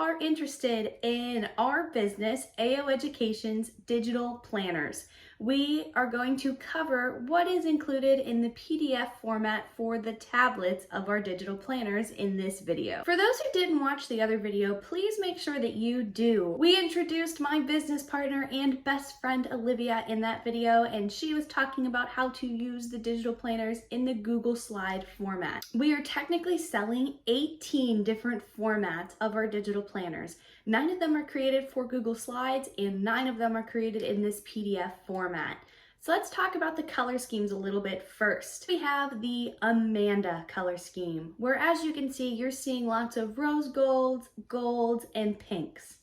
are interested in our business, AO Education's digital planners. We are going to cover what is included in the PDF format for the tablets of our digital planners in this video. For those who didn't watch the other video, please make sure that you do. We introduced my business partner and best friend Olivia in that video, and she was talking about how to use the digital planners in the Google Slide format. We are technically selling 18 different formats of our digital planners. 9 of them are created for Google Slides and 9 of them are created in this PDF format. So let's talk about the color schemes a little bit first. We have the Amanda color scheme, where as you can see, you're seeing lots of rose golds, golds, and pinks.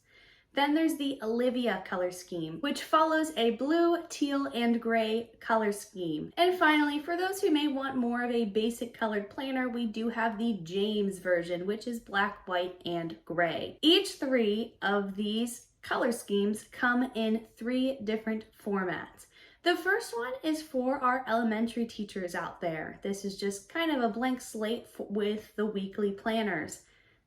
Then there's the Olivia color scheme, which follows a blue, teal, and gray color scheme. And finally, for those who may want more of a basic colored planner, we do have the James version, which is black, white, and gray. Each 3 of these color schemes come in 3 different formats. The first one is for our elementary teachers out there. This is just kind of a blank slate with the weekly planners.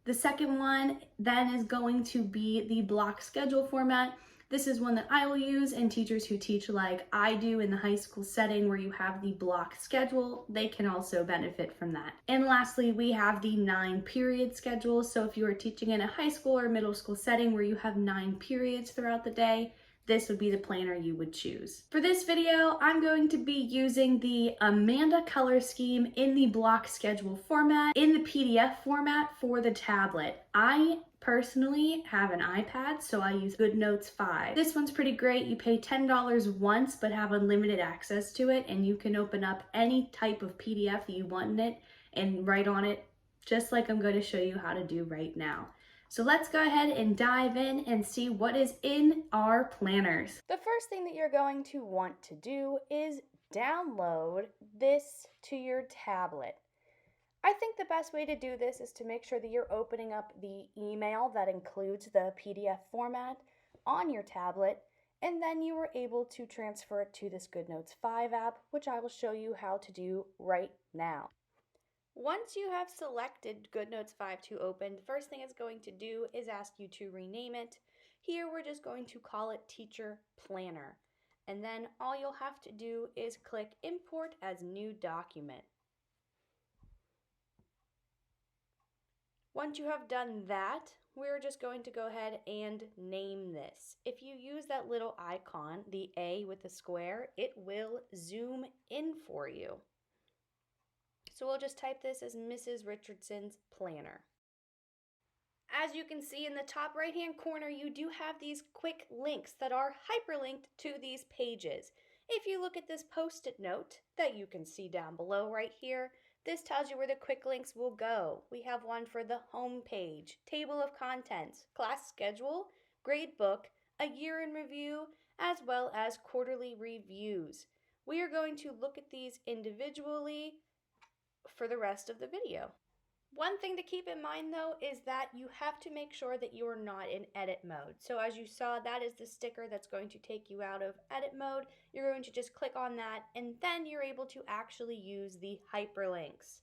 The second one then is going to be the block schedule format. This is one that I will use, and teachers who teach like I do in the high school setting where you have the block schedule, they can also benefit from that. And lastly, we have the 9-period schedule. So if you are teaching in a high school or middle school setting where you have 9 periods throughout the day, this would be the planner you would choose. For this video, I'm going to be using the Amanda color scheme in the block schedule format, in the PDF format for the tablet. I personally have an iPad, so I use GoodNotes 5. This one's pretty great. You pay $10 once, but have unlimited access to it, and you can open up any type of PDF that you want in it and write on it, just like I'm going to show you how to do right now. So let's go ahead and dive in and see what is in our planners. The first thing that you're going to want to do is download this to your tablet. I think the best way to do this is to make sure that you're opening up the email that includes the PDF format on your tablet, and then you are able to transfer it to this GoodNotes 5 app, which I will show you how to do right now. Once you have selected GoodNotes 5 to open, the first thing it's going to do is ask you to rename it. Here we're just going to call it Teacher Planner. And then all you'll have to do is click Import as New Document. Once you have done that, we're just going to go ahead and name this. If you use that little icon, the A with the square, it will zoom in for you. So we'll just type this as Mrs. Richardson's Planner. As you can see in the top right hand corner, you do have these quick links that are hyperlinked to these pages. If you look at this post-it note that you can see down below right here, this tells you where the quick links will go. We have one for the home page, table of contents, class schedule, grade book, a year in review, as well as quarterly reviews. We are going to look at these individually for the rest of the video. One thing to keep in mind though is that you have to make sure that you are not in edit mode. So as you saw, that is the sticker that's going to take you out of edit mode. You're going to just click on that and then you're able to actually use the hyperlinks.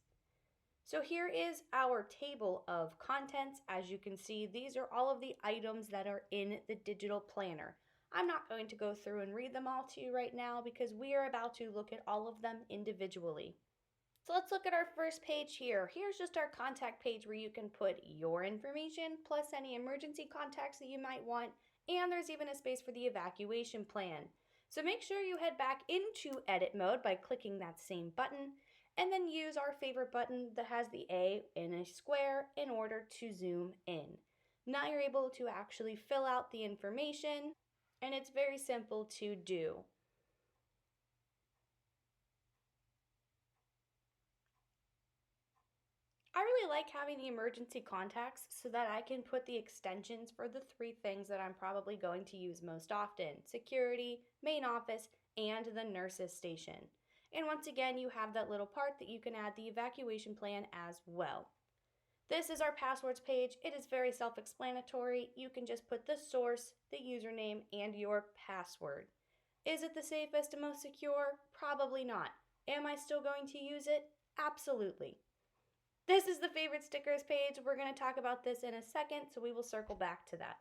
So here is our table of contents. As you can see, these are all of the items that are in the digital planner. I'm not going to go through and read them all to you right now because we are about to look at all of them individually. So let's look at our first page here. Here's just our contact page where you can put your information plus any emergency contacts that you might want, and there's even a space for the evacuation plan. So make sure you head back into edit mode by clicking that same button, and then use our favorite button that has the A in a square in order to zoom in. Now you're able to actually fill out the information, and it's very simple to do. I really like having the emergency contacts so that I can put the extensions for the 3 things that I'm probably going to use most often: security, main office, and the nurses station. And once again, you have that little part that you can add the evacuation plan as well. This is our passwords page. It is very self-explanatory. You can just put the source, the username, and your password. Is it the safest and most secure? Probably not. Am I still going to use it? Absolutely. This is the favorite stickers page. We're going to talk about this in a second, so we will circle back to that.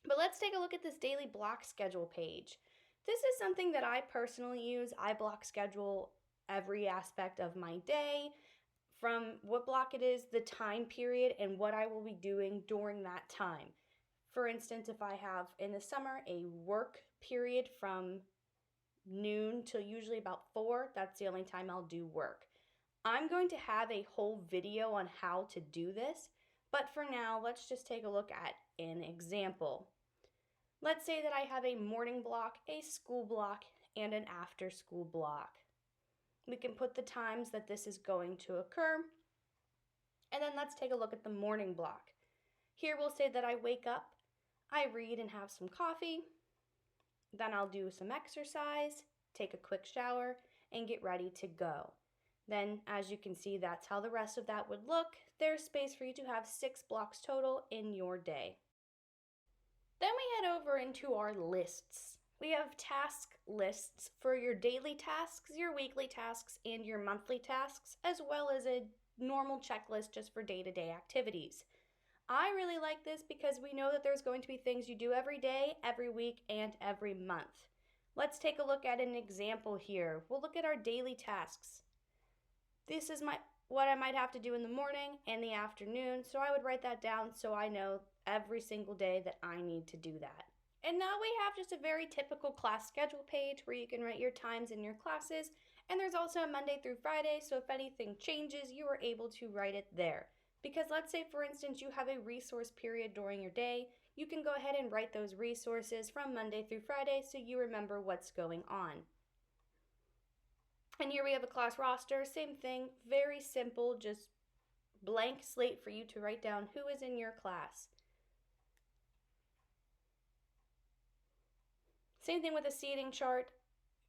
But let's take a look at this daily block schedule page. This is something that I personally use. I block schedule every aspect of my day, from what block it is, the time period, and what I will be doing during that time. For instance, if I have in the summer a work period from noon till usually about 4, that's the only time I'll do work. I'm going to have a whole video on how to do this, but for now, let's just take a look at an example. Let's say that I have a morning block, a school block, and an after school block. We can put the times that this is going to occur, and then let's take a look at the morning block. Here we'll say that I wake up, I read and have some coffee, then I'll do some exercise, take a quick shower, and get ready to go. Then, as you can see, that's how the rest of that would look. There's space for you to have 6 blocks total in your day. Then we head over into our lists. We have task lists for your daily tasks, your weekly tasks, and your monthly tasks, as well as a normal checklist just for day-to-day activities. I really like this because we know that there's going to be things you do every day, every week, and every month. Let's take a look at an example here. We'll look at our daily tasks. This is what I might have to do in the morning and the afternoon, so I would write that down so I know every single day that I need to do that. And now we have just a very typical class schedule page where you can write your times in your classes, and there's also a Monday through Friday, so if anything changes, you are able to write it there. Because let's say, for instance, you have a resource period during your day, you can go ahead and write those resources from Monday through Friday so you remember what's going on. And here we have a class roster, same thing, very simple, just blank slate for you to write down who is in your class. Same thing with a seating chart,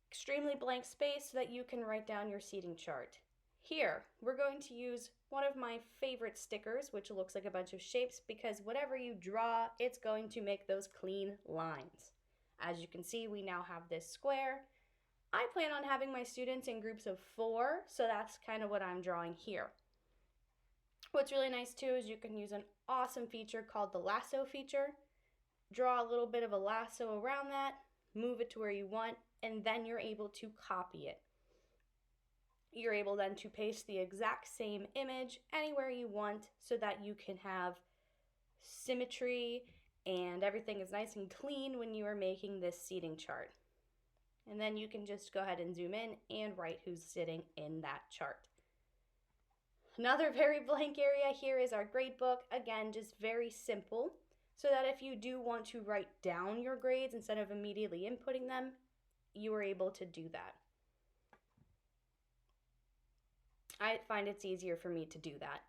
extremely blank space so that you can write down your seating chart. Here, we're going to use one of my favorite stickers, which looks like a bunch of shapes, because whatever you draw, it's going to make those clean lines. As you can see, we now have this square. I plan on having my students in groups of 4, so that's kind of what I'm drawing here. What's really nice too is you can use an awesome feature called the lasso feature. Draw a little bit of a lasso around that, move it to where you want, and then you're able to copy it. You're able then to paste the exact same image anywhere you want so that you can have symmetry and everything is nice and clean when you are making this seating chart. And then you can just go ahead and zoom in and write who's sitting in that chart. Another very blank area here is our grade book. Again, just very simple, so that if you do want to write down your grades instead of immediately inputting them, you are able to do that. I find it's easier for me to do that.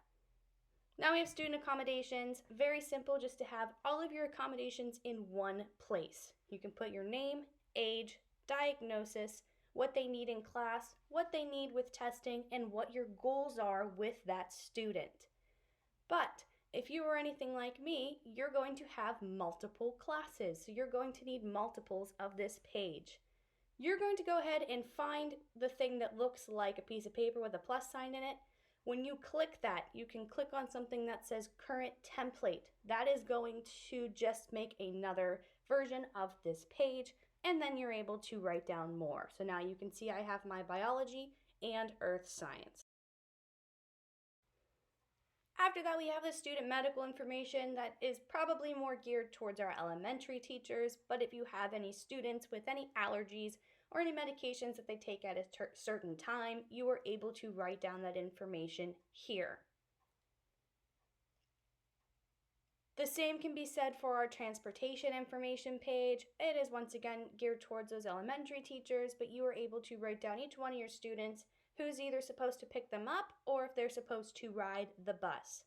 Now we have student accommodations. Very simple, just to have all of your accommodations in one place. You can put your name, age, diagnosis, what they need in class, what they need with testing, and what your goals are with that student. But if you are anything like me, you're going to have multiple classes, so you're going to need multiples of this page. You're going to go ahead and find the thing that looks like a piece of paper with a plus sign in it. When you click that, you can click on something that says current template. That is going to just make another version of this page, and then you're able to write down more. So now you can see I have my biology and earth science. After that, we have the student medical information that is probably more geared towards our elementary teachers, but if you have any students with any allergies or any medications that they take at a certain time, you are able to write down that information here. The same can be said for our transportation information page. It is once again geared towards those elementary teachers, but you are able to write down each one of your students who's either supposed to pick them up or if they're supposed to ride the bus.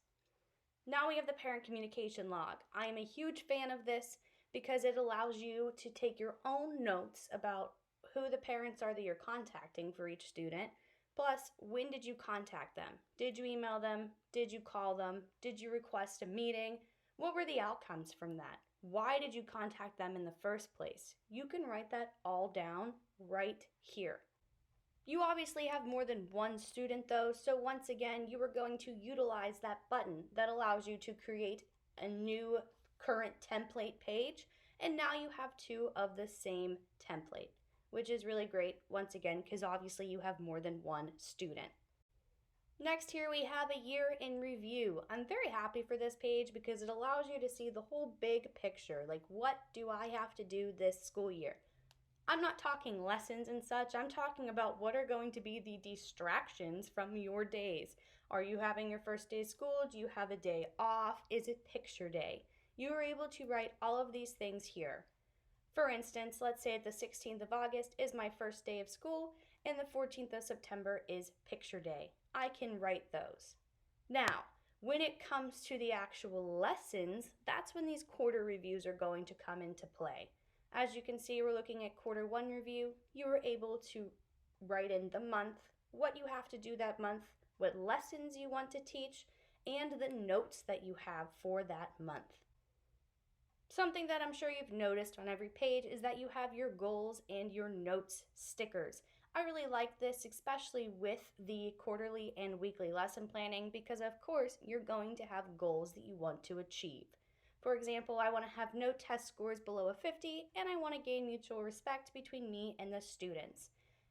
Now we have the parent communication log. I am a huge fan of this because it allows you to take your own notes about who the parents are that you're contacting for each student. Plus, when did you contact them? Did you email them? Did you call them? Did you request a meeting? What were the outcomes from that? Why did you contact them in the first place? You can write that all down right here. You obviously have more than one student though, so once again, you are going to utilize that button that allows you to create a new current template page, and now you have two of the same template, which is really great once again because obviously you have more than one student. Next here we have a year in review. I'm very happy for this page because it allows you to see the whole big picture, like what do I have to do this school year? I'm not talking lessons and such. I'm talking about what are going to be the distractions from your days. Are you having your first day of school? Do you have a day off? Is it picture day? You are able to write all of these things here. For instance, let's say the 16th of August is my first day of school and the 14th of September is picture day. I can write those. Now, when it comes to the actual lessons, that's when these quarter reviews are going to come into play. As you can see, we're looking at quarter one review. You are able to write in the month, what you have to do that month, what lessons you want to teach, and the notes that you have for that month. Something that I'm sure you've noticed on every page is that you have your goals and your notes stickers. I really like this, especially with the quarterly and weekly lesson planning, because of course you're going to have goals that you want to achieve. For example, I want to have no test scores below a 50, and I want to gain mutual respect between me and the students.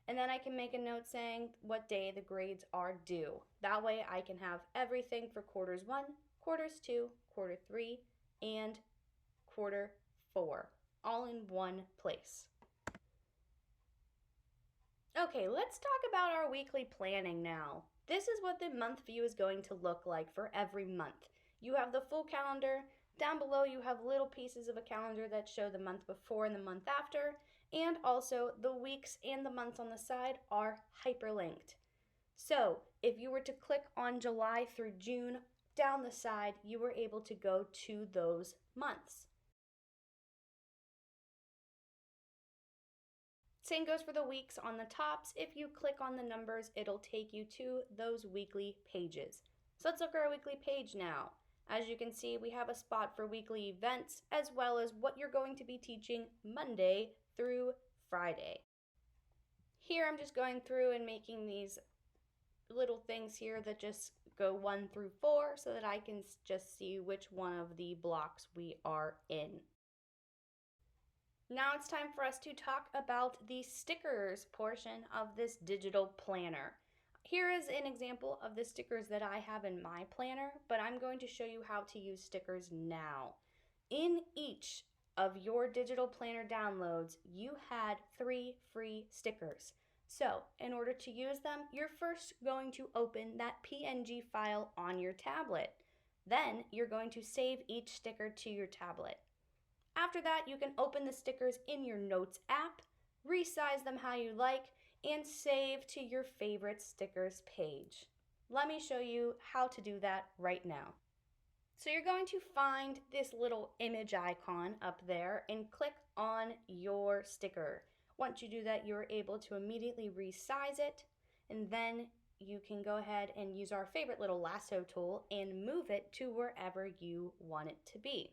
And then I can make a note saying what day the grades are due. That way I can have everything for quarters 1, quarters 2, quarter 3, and quarter 4, all in one place. Okay, let's talk about our weekly planning now. This is what the month view is going to look like for every month. You have the full calendar. Down below you have little pieces of a calendar that show the month before and the month after, and also the weeks and the months on the side are hyperlinked. So if you were to click on July through June down the side, you were able to go to those months. Same goes for the weeks on the tops. If you click on the numbers, it'll take you to those weekly pages. So let's look at our weekly page now. As you can see, we have a spot for weekly events as well as what you're going to be teaching Monday through Friday. Here I'm just going through and making these little things here that just go 1 through 4 so that I can just see which one of the blocks we are in. Now it's time for us to talk about the stickers portion of this digital planner. Here is an example of the stickers that I have in my planner, but I'm going to show you how to use stickers now. In each of your digital planner downloads, you had 3 free stickers. So in order to use them, you're first going to open that PNG file on your tablet. Then you're going to save each sticker to your tablet. After that, you can open the stickers in your Notes app, resize them how you like, and save to your favorite stickers page. Let me show you how to do that right now. So you're going to find this little image icon up there and click on your sticker. Once you do that, you're able to immediately resize it, and then you can go ahead and use our favorite little lasso tool and move it to wherever you want it to be.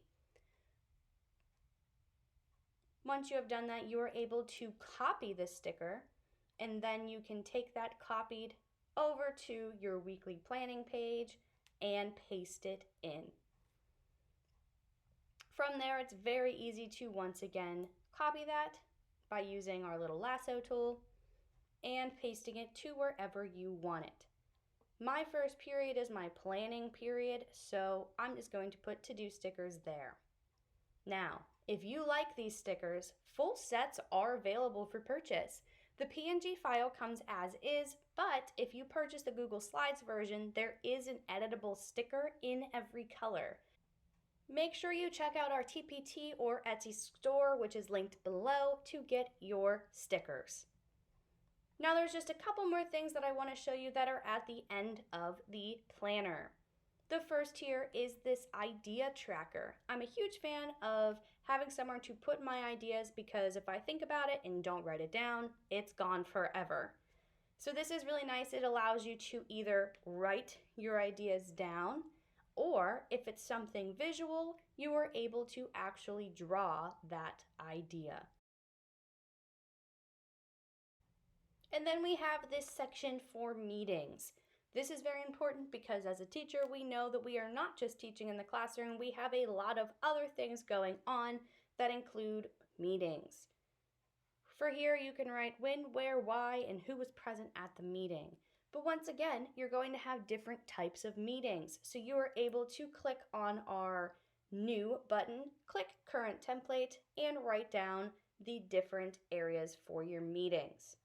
Once you have done that, you are able to copy the sticker, and then you can take that copied over to your weekly planning page and paste it in. From there, it's very easy to once again copy that by using our little lasso tool and pasting it to wherever you want it. My first period is my planning period, so I'm just going to put to-do stickers there. Now, if you like these stickers, full sets are available for purchase. The PNG file comes as is, but if you purchase the Google Slides version, there is an editable sticker in every color. Make sure you check out our TPT or Etsy store, which is linked below, to get your stickers. Now there's just a couple more things that I want to show you that are at the end of the planner. The first here is this idea tracker. I'm a huge fan of having somewhere to put my ideas because if I think about it and don't write it down, it's gone forever. So this is really nice. It allows you to either write your ideas down, or if it's something visual, you are able to actually draw that idea. And then we have this section for meetings. This is very important because as a teacher, we know that we are not just teaching in the classroom, we have a lot of other things going on that include meetings. For here, you can write when, where, why, and who was present at the meeting. But once again, you're going to have different types of meetings. So you are able to click on our new button, click current template, and write down the different areas for your meetings.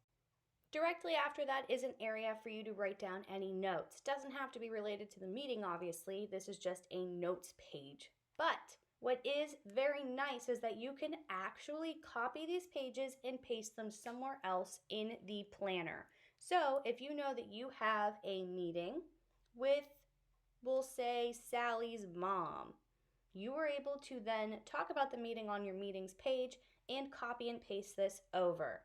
Directly after that is an area for you to write down any notes. Doesn't have to be related to the meeting, obviously. This is just a notes page. But what is very nice is that you can actually copy these pages and paste them somewhere else in the planner. So if you know that you have a meeting with, we'll say, Sally's mom, you are able to then talk about the meeting on your meetings page and copy and paste this over.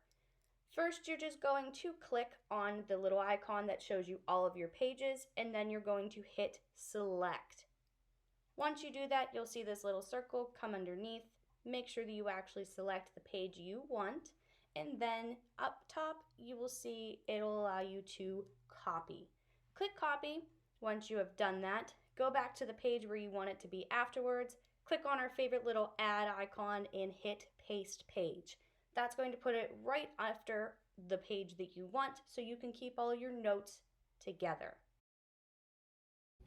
First, you're just going to click on the little icon that shows you all of your pages, and then you're going to hit select. Once you do that, you'll see this little circle come underneath. Make sure that you actually select the page you want, and then up top, you will see it'll allow you to copy. Click copy. Once you have done that, go back to the page where you want it to be afterwards, click on our favorite little add icon and hit paste page. That's going to put it right after the page that you want so you can keep all your notes together.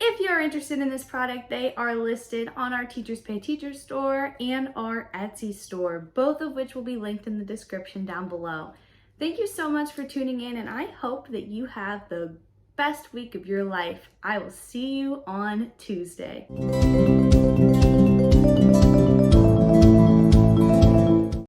If you're interested in this product, they are listed on our Teachers Pay Teachers store and our Etsy store, both of which will be linked in the description down below. Thank you so much for tuning in, and I hope that you have the best week of your life. I will see you on Tuesday.